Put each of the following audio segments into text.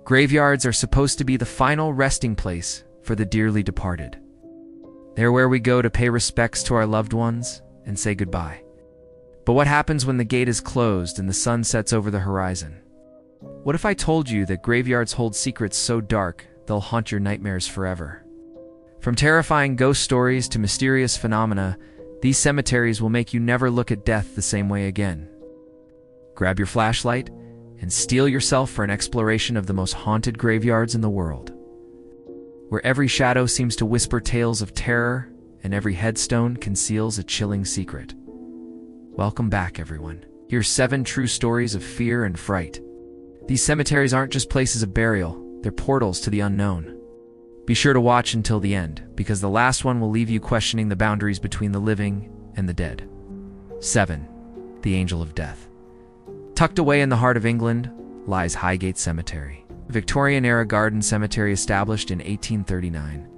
Graveyards are supposed to be the final resting place for the dearly departed. They're where we go to pay respects to our loved ones and say goodbye. But what happens when the gate is closed and the sun sets over the horizon? What if I told you that graveyards hold secrets so dark they'll haunt your nightmares forever? From terrifying ghost stories to mysterious phenomena, these cemeteries will make you never look at death the same way again. Grab your flashlight and steel yourself for an exploration of the most haunted graveyards in the world, where every shadow seems to whisper tales of terror and every headstone conceals a chilling secret. Welcome back, everyone. Here's 7 true stories of fear and fright. These cemeteries aren't just places of burial, they're portals to the unknown. Be sure to watch until the end, because the last one will leave you questioning the boundaries between the living and the dead. 7. The Angel of Death. Tucked away in the heart of England lies Highgate Cemetery, a Victorian-era garden cemetery established in 1839.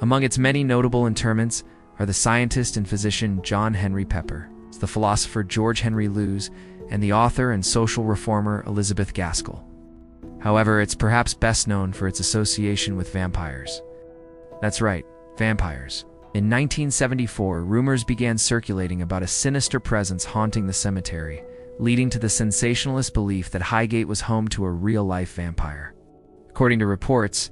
Among its many notable interments are the scientist and physician John Henry Pepper, the philosopher George Henry Lewes, and the author and social reformer Elizabeth Gaskell. However, it's perhaps best known for its association with vampires. That's right, vampires. In 1974, rumors began circulating about a sinister presence haunting the cemetery, leading to the sensationalist belief that Highgate was home to a real-life vampire. According to reports,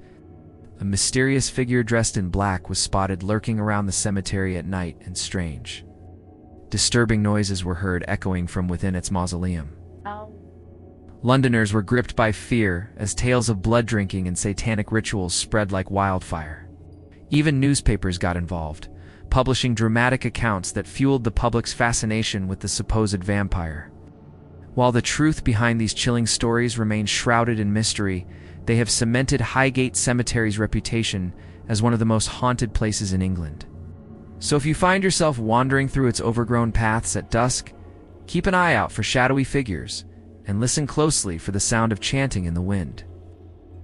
a mysterious figure dressed in black was spotted lurking around the cemetery at night, and strange, disturbing noises were heard echoing from within its mausoleum. Londoners were gripped by fear as tales of blood drinking and satanic rituals spread like wildfire. Even newspapers got involved, publishing dramatic accounts that fueled the public's fascination with the supposed vampire. While the truth behind these chilling stories remains shrouded in mystery, they have cemented Highgate Cemetery's reputation as one of the most haunted places in England. So if you find yourself wandering through its overgrown paths at dusk, keep an eye out for shadowy figures and listen closely for the sound of chanting in the wind.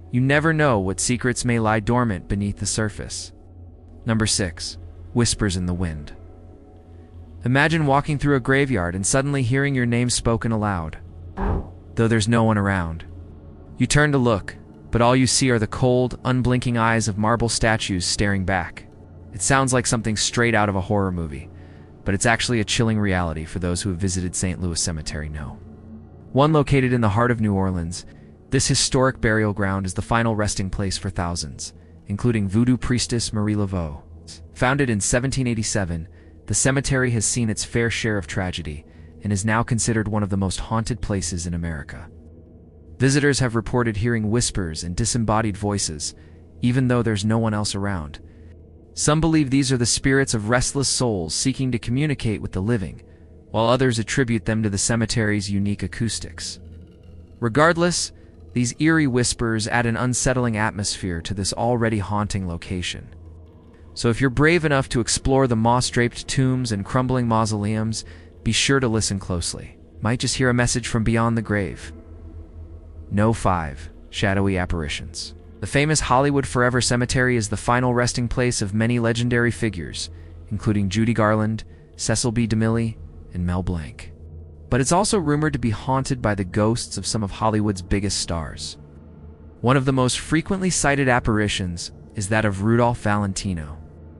You never know what secrets may lie dormant beneath the surface. Number 6. Whispers in the wind. Imagine walking through a graveyard and suddenly hearing your name spoken aloud, though there's no one around. You turn to look, but all you see are the cold, unblinking eyes of marble statues staring back. It sounds like something straight out of a horror movie, but it's actually a chilling reality for those who have visited St. Louis Cemetery know. One located in the heart of New Orleans, this historic burial ground is the final resting place for thousands, including voodoo priestess Marie Laveau. Founded in 1787, the cemetery has seen its fair share of tragedy and is now considered one of the most haunted places in America. Visitors have reported hearing whispers and disembodied voices, even though there's no one else around. Some believe these are the spirits of restless souls seeking to communicate with the living, while others attribute them to the cemetery's unique acoustics. Regardless, these eerie whispers add an unsettling atmosphere to this already haunting location. So if you're brave enough to explore the moss-draped tombs and crumbling mausoleums, be sure to listen closely. Might just hear a message from beyond the grave. No. 5. Shadowy apparitions. The famous Hollywood Forever Cemetery is the final resting place of many legendary figures, including Judy Garland, Cecil B. DeMille, and Mel Blanc. But it's also rumored to be haunted by the ghosts of some of Hollywood's biggest stars. One of the most frequently cited apparitions is that of Rudolph Valentino,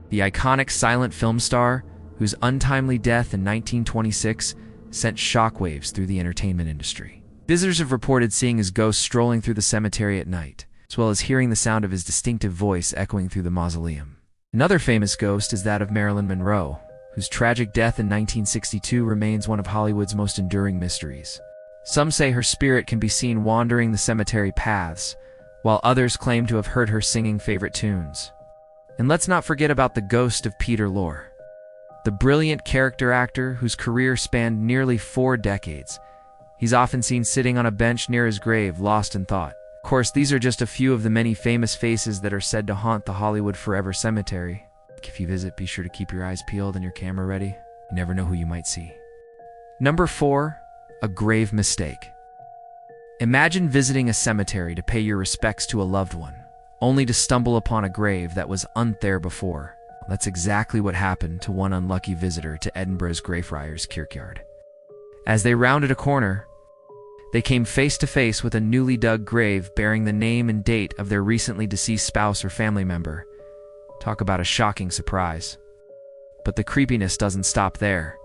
the iconic silent film star whose untimely death in 1926 sent shockwaves through the entertainment industry. Visitors have reported seeing his ghost strolling through the cemetery at night, as well as hearing the sound of his distinctive voice echoing through the mausoleum. Another famous ghost is that of Marilyn Monroe, whose tragic death in 1962 remains one of Hollywood's most enduring mysteries. Some say her spirit can be seen wandering the cemetery paths, while others claim to have heard her singing favorite tunes. And let's not forget about the ghost of Peter Lorre, the brilliant character actor whose career spanned nearly 4 decades. He's often seen sitting on a bench near his grave, lost in thought. Of course, these are just a few of the many famous faces that are said to haunt the Hollywood Forever Cemetery. If you visit, be sure to keep your eyes peeled and your camera ready. You never know who you might see. Number 4. A grave mistake. Imagine visiting a cemetery to pay your respects to a loved one, only to stumble upon a grave that wasn't there before. That's exactly what happened to one unlucky visitor to Edinburgh's Greyfriars Kirkyard. As they rounded a corner, They came face to face with a newly dug grave bearing the name and date of their recently deceased spouse or family member. Talk about a shocking surprise. But the creepiness doesn't stop there.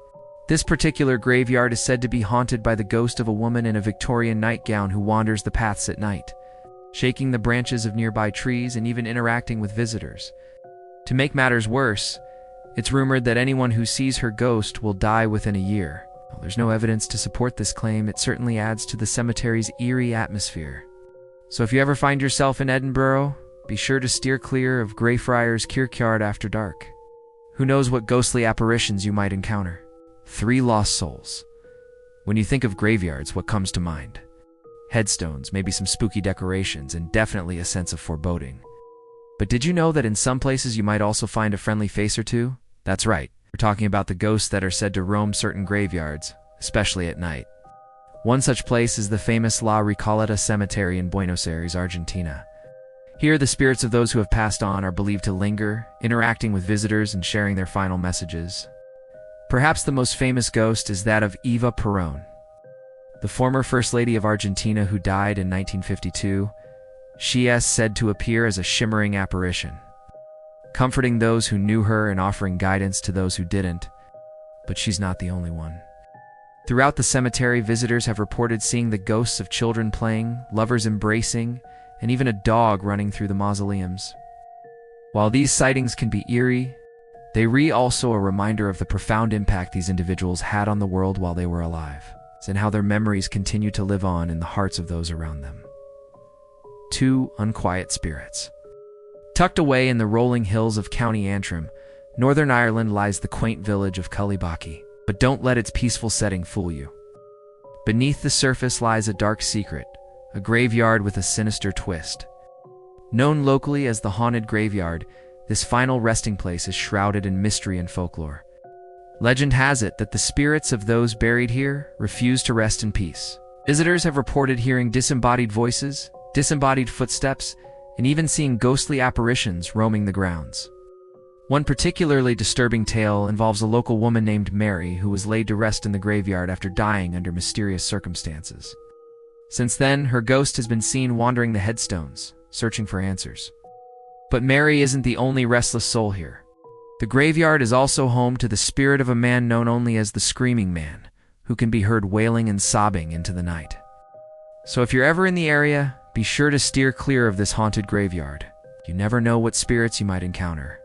This particular graveyard is said to be haunted by the ghost of a woman in a Victorian nightgown who wanders the paths at night, shaking the branches of nearby trees and even interacting with visitors. To make matters worse, it's rumored that anyone who sees her ghost will die within a year. While there's no evidence to support this claim, it certainly adds to the cemetery's eerie atmosphere. So if you ever find yourself in Edinburgh, be sure to steer clear of Greyfriars Kirkyard after dark. Who knows what ghostly apparitions you might encounter? 3 lost souls. When you think of graveyards, what comes to mind? Headstones, maybe some spooky decorations, and definitely a sense of foreboding. But did you know that in some places you might also find a friendly face or two? That's right, we're talking about the ghosts that are said to roam certain graveyards, especially at night. One such place is the famous La Recoleta Cemetery in Buenos Aires, Argentina. Here, the spirits of those who have passed on are believed to linger, interacting with visitors and sharing their final messages. Perhaps the most famous ghost is that of Eva Perón, the former First Lady of Argentina who died in 1952. She is said to appear as a shimmering apparition, comforting those who knew her and offering guidance to those who didn't. But she's not the only one. Throughout the cemetery, visitors have reported seeing the ghosts of children playing, lovers embracing, and even a dog running through the mausoleums. While these sightings can be eerie, they also a reminder of the profound impact these individuals had on the world while they were alive, and how their memories continue to live on in the hearts of those around them. 2 unquiet spirits. Tucked away in the rolling hills of County Antrim, Northern Ireland, lies the quaint village of Cullibaki. But don't let its peaceful setting fool you. Beneath the surface lies a dark secret, a graveyard with a sinister twist. Known locally as the Haunted Graveyard, this final resting place is shrouded in mystery and folklore. Legend has it that the spirits of those buried here refuse to rest in peace. Visitors have reported hearing disembodied voices, disembodied footsteps, and even seeing ghostly apparitions roaming the grounds. One particularly disturbing tale involves a local woman named Mary who was laid to rest in the graveyard after dying under mysterious circumstances. Since then, her ghost has been seen wandering the headstones, searching for answers. But Mary isn't the only restless soul here. The graveyard is also home to the spirit of a man known only as the Screaming Man, who can be heard wailing and sobbing into the night. So if you're ever in the area, be sure to steer clear of this haunted graveyard. You never know what spirits you might encounter.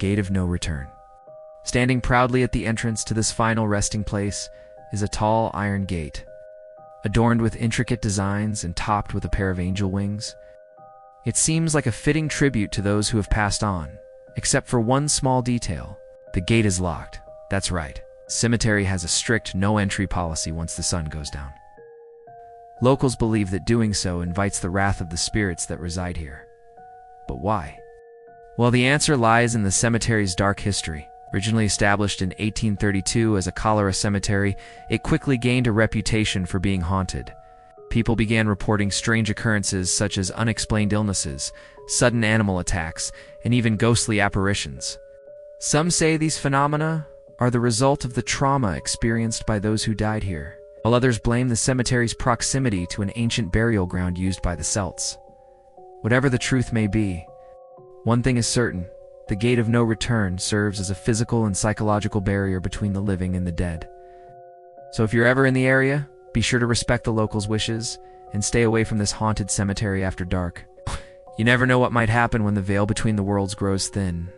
Gate of No Return. Standing proudly at the entrance to this final resting place is a tall iron gate, adorned with intricate designs and topped with a pair of angel wings. It seems like a fitting tribute to those who have passed on, except for one small detail. The gate is locked. That's right. The cemetery has a strict no-entry policy once the sun goes down. Locals believe that doing so invites the wrath of the spirits that reside here. But why? Well, the answer lies in the cemetery's dark history. Originally established in 1832 as a cholera cemetery, it quickly gained a reputation for being haunted. People began reporting strange occurrences such as unexplained illnesses, sudden animal attacks, and even ghostly apparitions. Some say these phenomena are the result of the trauma experienced by those who died here, while others blame the cemetery's proximity to an ancient burial ground used by the Celts. Whatever the truth may be, one thing is certain: the Gate of No Return serves as a physical and psychological barrier between the living and the dead. So if you're ever in the area, be sure to respect the locals' wishes and stay away from this haunted cemetery after dark. You never know what might happen when the veil between the worlds grows thin.